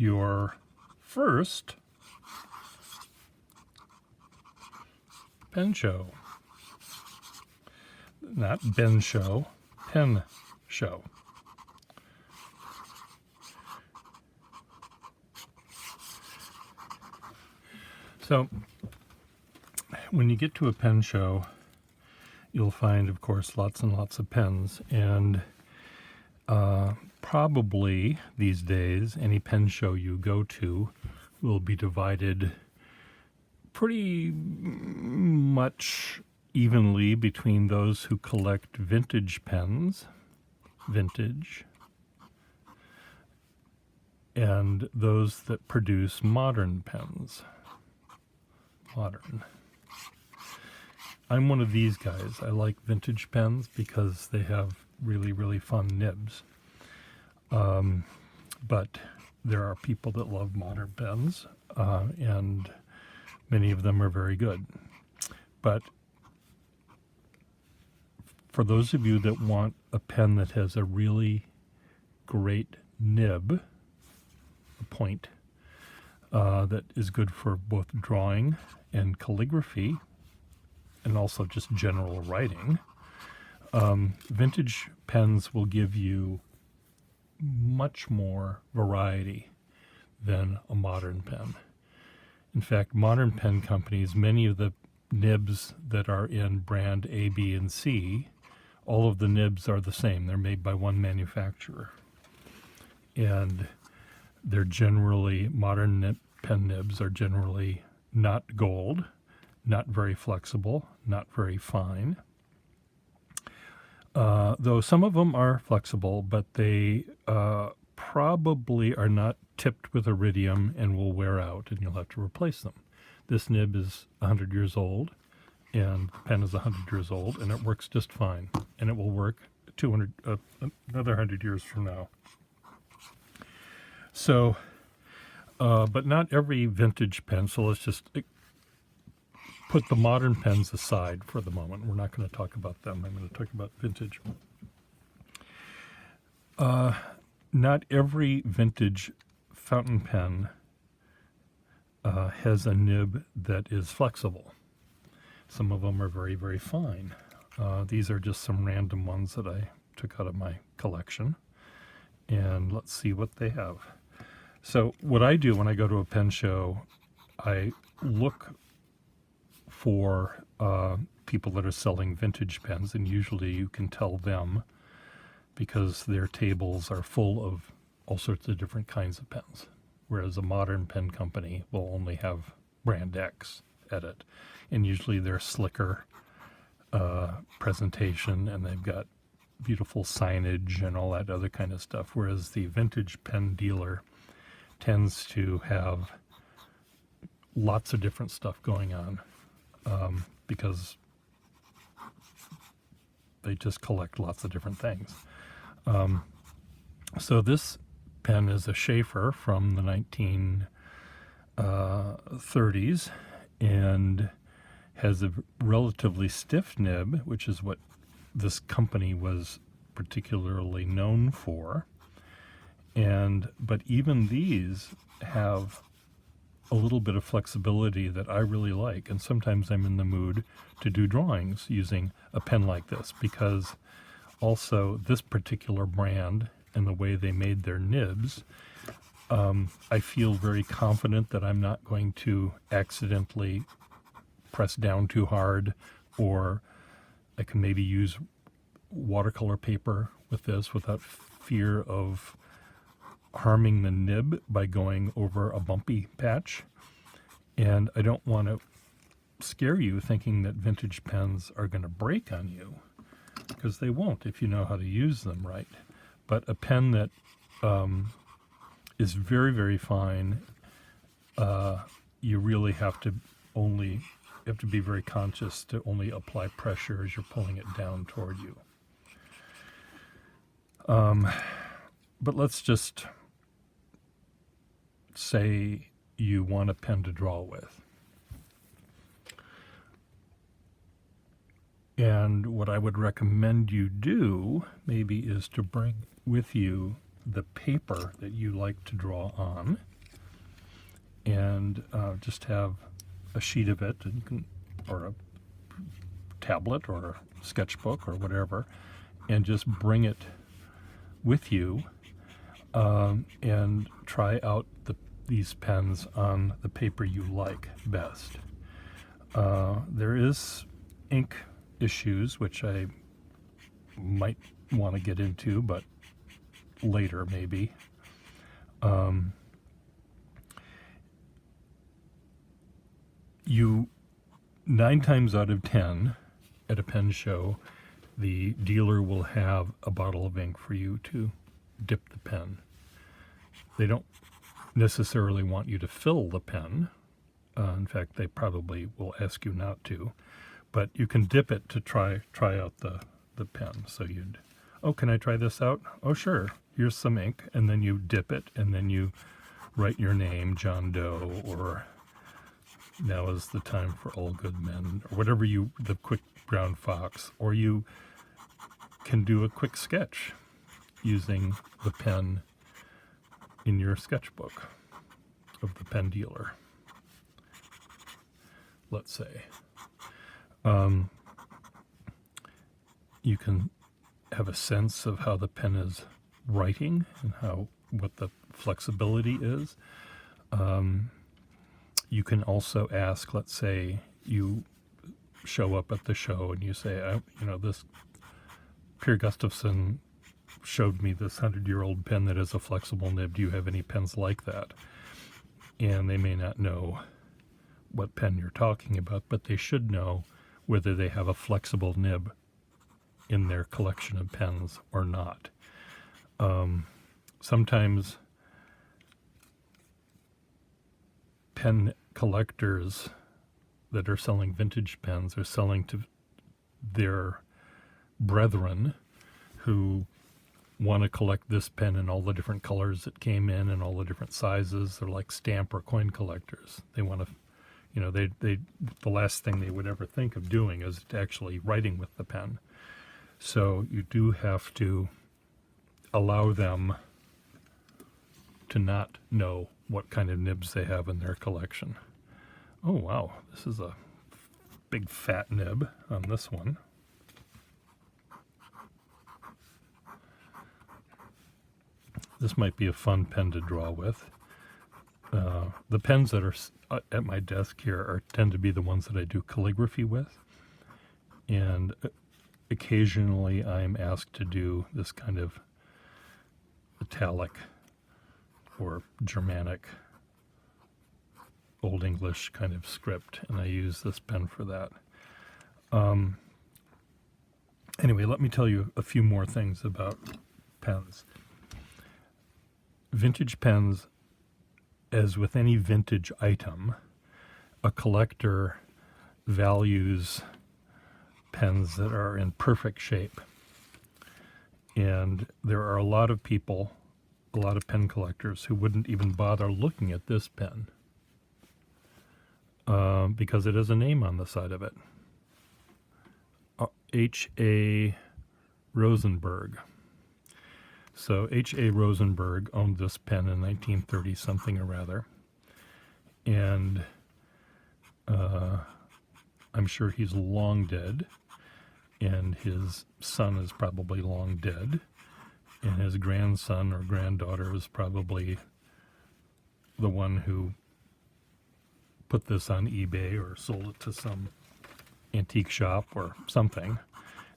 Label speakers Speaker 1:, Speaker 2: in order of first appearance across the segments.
Speaker 1: your first pen show. Not Ben show, pen show. So, when you get to a pen show, you'll find, of course, lots and lots of pens, and probably these days, any pen show you go to will be divided pretty much evenly between those who collect vintage pens, and those that produce modern pens, modern. I'm one of these guys. I like vintage pens because they have really, really fun nibs. But there are people that love modern pens, and many of them are very good. But for those of you that want a pen that has a really great nib, a point, that is good for both drawing and calligraphy, and also just general writing, vintage pens will give you much more variety than a modern pen. In fact, modern pen companies, many of the nibs that are in brand A, B, and C, all of the nibs are the same. They're made by one manufacturer. And they're generally, modern pen nibs are generally not gold, not very flexible, not very fine. Though some of them are flexible, but they probably are not tipped with iridium and will wear out, and you'll have to replace them. This nib is 100 years old, and the pen is 100 years old, and it works just fine. And it will work another 100 years from now. So, but not every vintage pen, so let's just put the modern pens aside for the moment. We're not going to talk about them. I'm going to talk about vintage. Not every vintage fountain pen has a nib that is flexible. Some of them are very, very fine. These are just some random ones that I took out of my collection. And let's see what they have. So what I do when I go to a pen show, I look for people that are selling vintage pens, and usually you can tell them because their tables are full of all sorts of different kinds of pens, whereas a modern pen company will only have brand X at it, and usually they're slicker presentation, and they've got beautiful signage and all that other kind of stuff, whereas the vintage pen dealer tends to have lots of different stuff going on, because they just collect lots of different things. So this pen is a Schaefer from the 1930s and has a relatively stiff nib, which is what this company was particularly known for. But even these have a little bit of flexibility that I really like, and sometimes I'm in the mood to do drawings using a pen like this, because also this particular brand and the way they made their nibs, I feel very confident that I'm not going to accidentally press down too hard, or I can maybe use watercolor paper with this without fear of harming the nib by going over a bumpy patch. And I don't want to scare you thinking that vintage pens are going to break on you, because they won't if you know how to use them right. But a pen that is very, very fine, you really have to be very conscious to only apply pressure as you're pulling it down toward you. But let's just say you want a pen to draw with. And what I would recommend you do maybe is to bring with you the paper that you like to draw on. and just have a sheet of it, and you can, or a tablet or a sketchbook or whatever, and just bring it with you, and try out these pens on the paper you like best. There is ink issues, which I might want to get into, but later maybe. You 9 times out of 10 at a pen show, the dealer will have a bottle of ink for you to dip the pen. They don't necessarily want you to fill the pen. In fact, they probably will ask you not to, but you can dip it to try out the pen. So oh, can I try this out? Oh, sure. Here's some ink, and then you dip it, and then you write your name, John Doe, or now is the time for all good men, or whatever the quick brown fox, or you can do a quick sketch using the pen in your sketchbook of the pen dealer, let's say. You can have a sense of how the pen is writing and what the flexibility is. You can also ask, let's say you show up at the show and you say, this Pierre Gustafson showed me this 100-year-old pen that has a flexible nib. Do you have any pens like that? And they may not know what pen you're talking about, but they should know whether they have a flexible nib in their collection of pens or not. Sometimes pen collectors that are selling vintage pens are selling to their brethren who want to collect this pen in all the different colors it came in and all the different sizes. They're like stamp or coin collectors. They want to, the last thing they would ever think of doing is actually writing with the pen. So you do have to allow them to not know what kind of nibs they have in their collection. Oh, wow, this is a big fat nib on this one. This might be a fun pen to draw with. The pens that are at my desk here tend to be the ones that I do calligraphy with. And occasionally I'm asked to do this kind of italic or Germanic Old English kind of script, and I use this pen for that. Anyway, let me tell you a few more things about pens. Vintage pens, as with any vintage item, a collector values pens that are in perfect shape. And there are a lot of people, a lot of pen collectors, who wouldn't even bother looking at this pen because it has a name on the side of it. H.A. Rosenberg. So H.A. Rosenberg owned this pen in 1930 something or rather, and I'm sure he's long dead, and his son is probably long dead, and his grandson or granddaughter is probably the one who put this on eBay or sold it to some antique shop or something.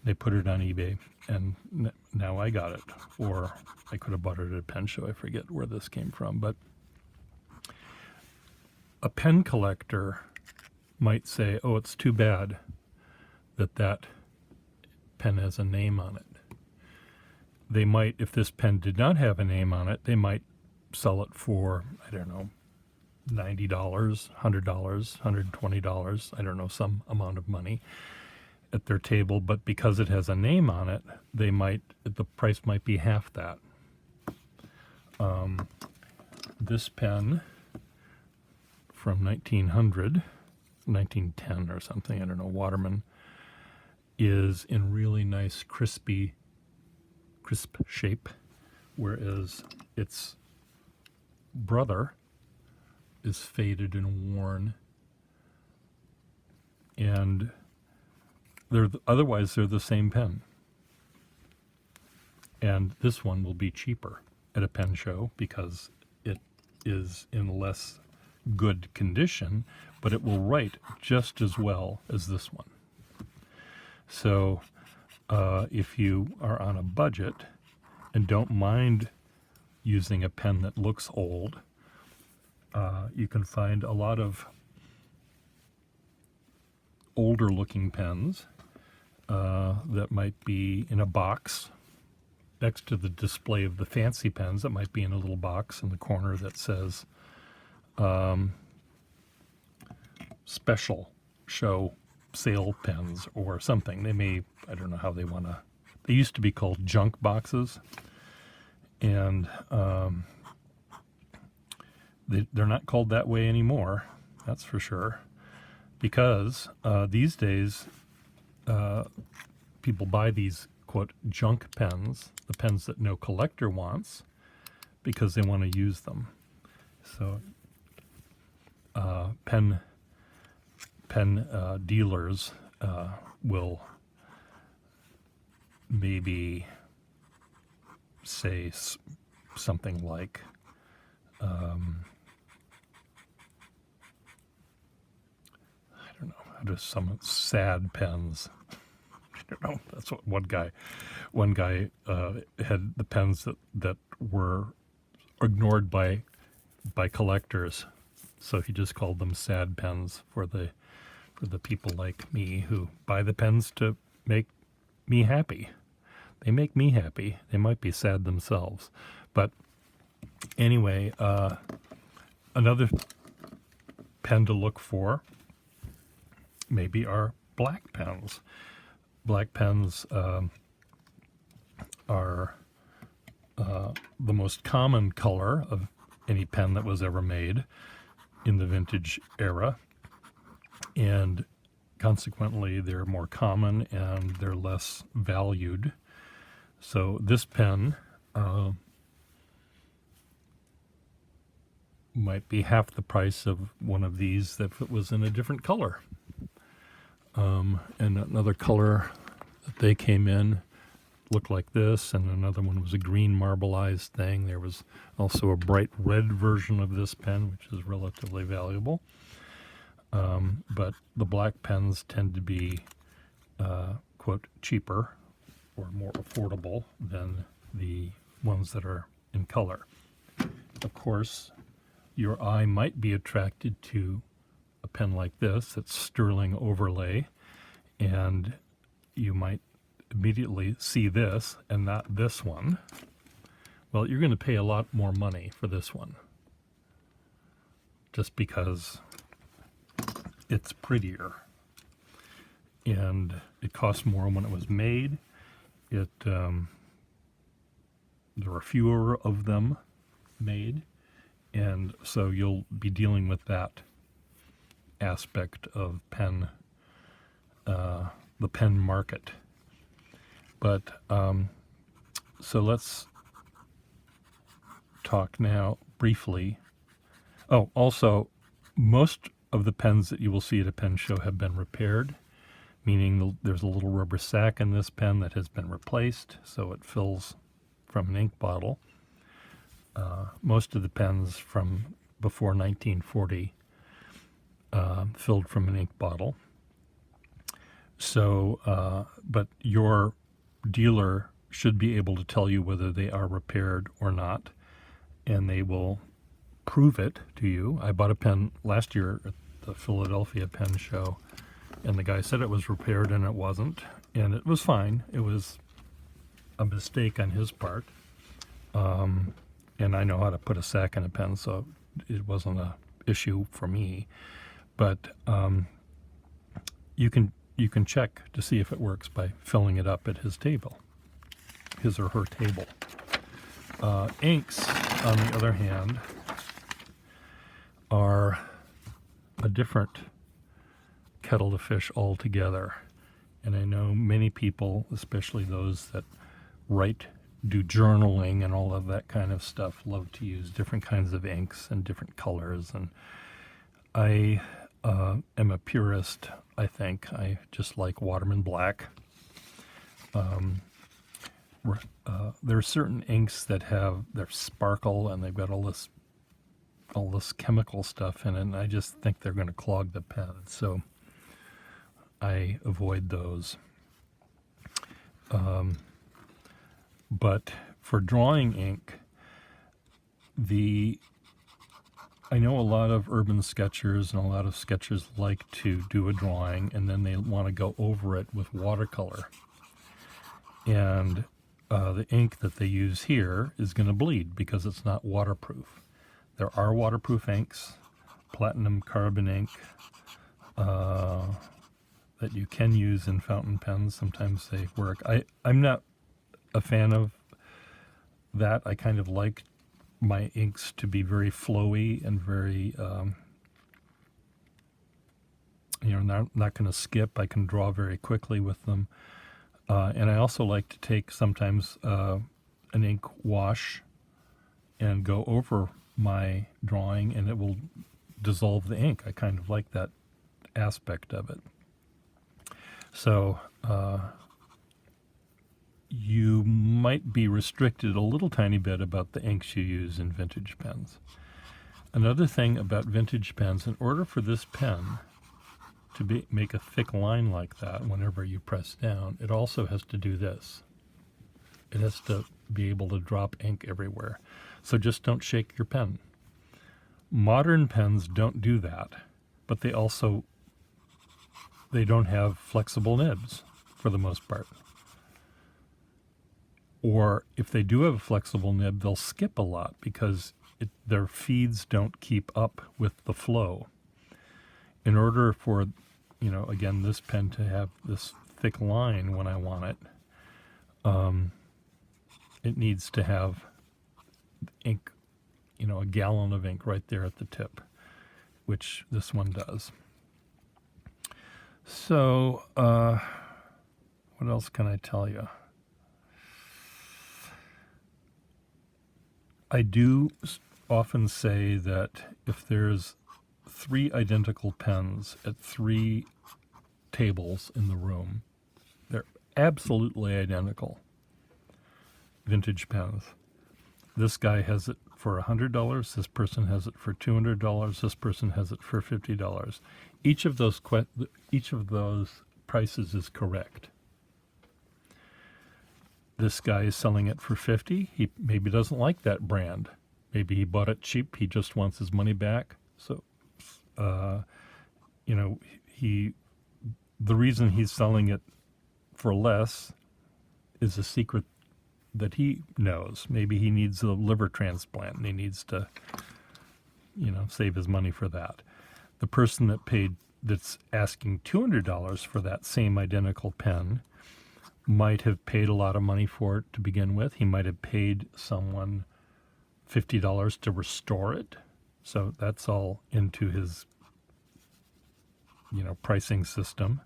Speaker 1: They put it on eBay, and now I got it. Or I could have bought it at a pen show. I forget where this came from. But a pen collector might say, oh, it's too bad that pen has a name on it. They might, if this pen did not have a name on it, they might sell it for, I don't know, $90, $100, $120, I don't know, some amount of money at their table, but because it has a name on it, the price might be half that. This pen from 1910 or something, I don't know, Waterman, is in really nice crisp shape, whereas its brother is faded and worn, and otherwise they're the same pen. And this one will be cheaper at a pen show because it is in less good condition, but it will write just as well as this one. So if you are on a budget and don't mind using a pen that looks old, you can find a lot of older looking pens that might be in a box next to the display of the fancy pens. That might be in a little box in the corner that says special show sale pens or something. They may, I don't know how they want to, they used to be called junk boxes, and they're not called that way anymore, that's for sure, because these days people buy these, quote, junk pens, the pens that no collector wants, because they want to use them. So pen dealers will maybe say something like, I don't know, how do some sad pens. I don't know. That's what one guy had the pens that were ignored by collectors, so he just called them sad pens for the people like me who buy the pens to make me happy. They make me happy. They might be sad themselves, but anyway, another pen to look for maybe are black pens. Black pens are the most common color of any pen that was ever made in the vintage era, and consequently they're more common and they're less valued. So this pen might be half the price of one of these if it was in a different color. And another color that they came in looked like this, and another one was a green marbleized thing. There was also a bright red version of this pen, which is relatively valuable. But the black pens tend to be, quote, cheaper or more affordable than the ones that are in color. Of course, your eye might be attracted to a pen like this, that's sterling overlay, and you might immediately see this and not this one. Well, you're going to pay a lot more money for this one, just because it's prettier, and it cost more when it was made. There are fewer of them made, and so you'll be dealing with that aspect of pen, the pen market. But so let's talk now briefly. Oh, also, most of the pens that you will see at a pen show have been repaired, meaning there's a little rubber sac in this pen that has been replaced, so it fills from an ink bottle. Most of the pens from before 1940 filled from an ink bottle. So, but your dealer should be able to tell you whether they are repaired or not, and they will prove it to you. I bought a pen last year at the Philadelphia Pen Show, and the guy said it was repaired, and it wasn't, and it was fine. It was a mistake on his part, and I know how to put a sac in a pen, so it wasn't an issue for me. But you can check to see if it works by filling it up at his table, his or her table. Inks, on the other hand, are a different kettle of fish altogether. And I know many people, especially those that write do journaling and all of that kind of stuff love to use different kinds of inks and different colors. And I am a purist, I think. I just like Waterman Black. There are certain inks that have their sparkle and they've got all this chemical stuff in it, and I just think they're going to clog the pen. So I avoid those. But for drawing ink, I know a lot of urban sketchers and a lot of sketchers like to do a drawing and then they want to go over it with watercolor. And the ink that they use here is going to bleed because it's not waterproof. There are waterproof inks, platinum carbon ink, that you can use in fountain pens. Sometimes they work. I'm not a fan of that. I kind of like my inks to be very flowy and very, not going to skip. I can draw very quickly with them. And I also like to take sometimes an ink wash and go over my drawing and it will dissolve the ink. I kind of like that aspect of it. So you might be restricted a little tiny bit about the inks you use in vintage pens. Another thing about vintage pens, in order for this pen to make a thick line like that whenever you press down, it also has to do this. It has to be able to drop ink everywhere. So just don't shake your pen. Modern pens don't do that, but they don't have flexible nibs for the most part. Or if they do have a flexible nib, they'll skip a lot because their feeds don't keep up with the flow. In order for, again, this pen to have this thick line when I want it, it needs to have ink, a gallon of ink right there at the tip, which this one does. So, what else can I tell you? I do often say that if there's 3 identical pens at 3 tables in the room, they're absolutely identical vintage pens. This guy has it for $100, this person has it for $200, this person has it for $50. Each of those prices is correct. This guy is selling it for $50. He maybe doesn't like that brand. Maybe he bought it cheap. He just wants his money back. So, the reason he's selling it for less is a secret that he knows. Maybe he needs a liver transplant and he needs to, save his money for that. The person that's asking $200 for that same identical pen might have paid a lot of money for it to begin with. He might have paid someone $50 to restore it. So that's all into his, pricing system.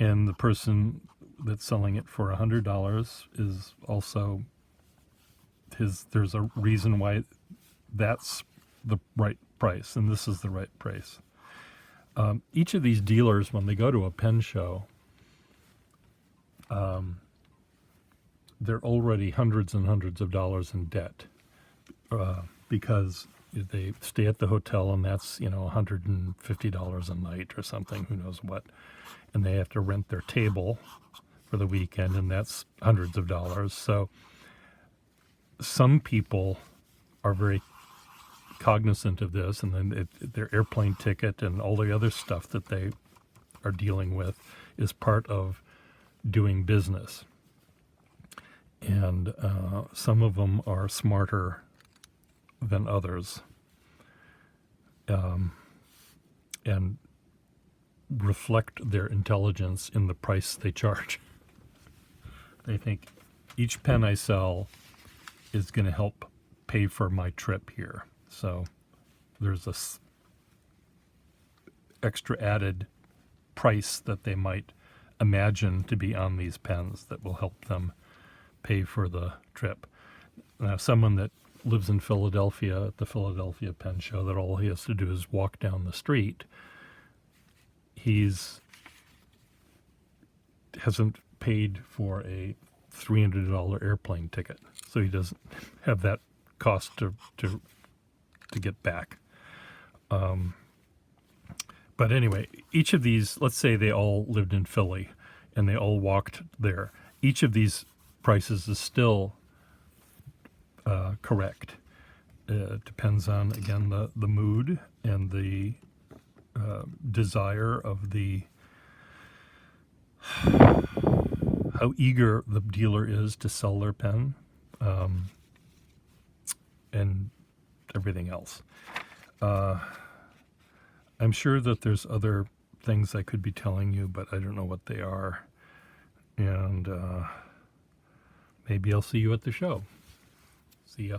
Speaker 1: And the person that's selling it for $100 is also there's a reason why that's the right price, and this is the right price. Each of these dealers, when they go to a pen show, they're already hundreds and hundreds of dollars in debt because they stay at the hotel and that's, $150 a night or something, who knows what. And they have to rent their table for the weekend and that's hundreds of dollars. So some people are very cognizant of this, and then their airplane ticket and all the other stuff that they are dealing with is part of doing business. And some of them are smarter than others, and reflect their intelligence in the price they charge. They think each pen I sell is going to help pay for my trip here. So there's this extra added price that they might imagine to be on these pens that will help them pay for the trip. Now, someone that lives in Philadelphia at the Philadelphia Pen Show, that all he has to do is walk down the street, hasn't paid for a $300 airplane ticket, so he doesn't have that cost to get back. But anyway, each of these, let's say they all lived in Philly and they all walked there. Each of these prices is still correct. Depends on, again, the mood and the desire of how eager the dealer is to sell their pen, and everything else. I'm sure that there's other things I could be telling you, but I don't know what they are. And maybe I'll see you at the show. See ya.